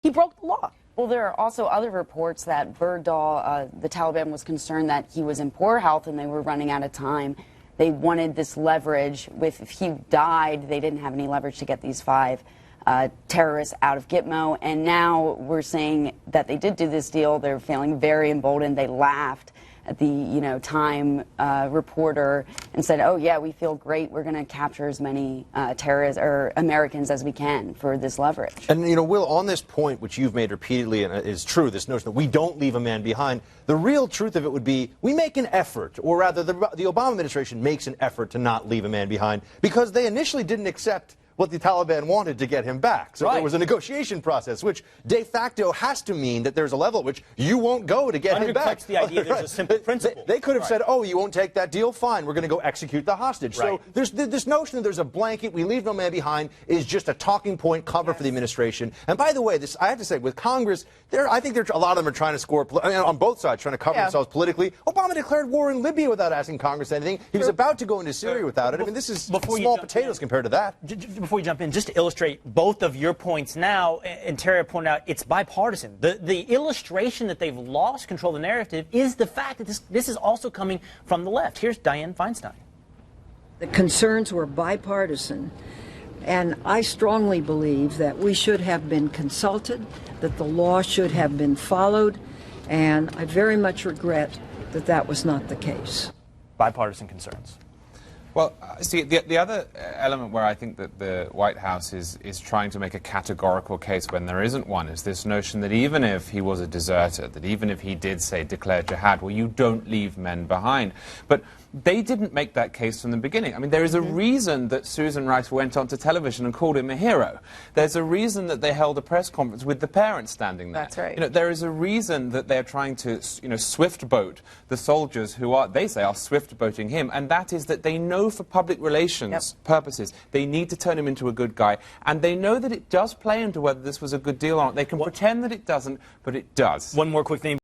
he broke the law. Well, there are also other reports that Bergdahl, the Taliban, was concerned that he was in poor health and they were running out of time. They wanted this leverage. If he died, they didn't have any leverage to get these 5 terrorists out of Gitmo. And now we're saying that they did do this deal. They're feeling very emboldened. They laughed at the, Time reporter and said, oh, yeah, we feel great. We're going to capture as many terrorists or Americans as we can for this leverage. And, Will, on this point, which you've made repeatedly and is true, this notion that we don't leave a man behind, the real truth of it would be we make an effort, or rather the Obama administration makes an effort to not leave a man behind because they initially didn't accept what the Taliban wanted to get him back. So there was a negotiation process, which de facto has to mean that there's a level at which you won't go to get him back. The idea there's a simple principle. They could have said, oh, you won't take that deal? Fine, we're going to go execute the hostage. So there's this notion that there's a blanket, we leave no man behind, is just a talking point cover for the administration. And by the way, this I have to say, with Congress, I think a lot of them are trying to score, on both sides, trying to cover themselves politically. Obama declared war in Libya without asking Congress anything. He was about to go into Syria without it. I mean, this is small potatoes compared to that. Before you jump in, just to illustrate both of your points now, and Terry pointed out it's bipartisan. The illustration that they've lost control of the narrative is the fact that this is also coming from the left. Here's Dianne Feinstein. The concerns were bipartisan, and I strongly believe that we should have been consulted, that the law should have been followed, and I very much regret that that was not the case. Bipartisan concerns. Well, see, the other element where I think that the White House is trying to make a categorical case when there isn't one is this notion that even if he was a deserter, that even if he did, say, declare jihad, well, you don't leave men behind. But they didn't make that case from the beginning. I mean, there is a reason that Susan Rice went onto television and called him a hero. There's a reason that they held a press conference with the parents standing there. That's right. There is a reason that they're trying to, swift boat the soldiers who are, they say, are swift boating him, and that is that they know for public relations purposes they need to turn him into a good guy, and they know that it does play into whether this was a good deal or not. They can pretend that it doesn't, but it does. One more quick thing.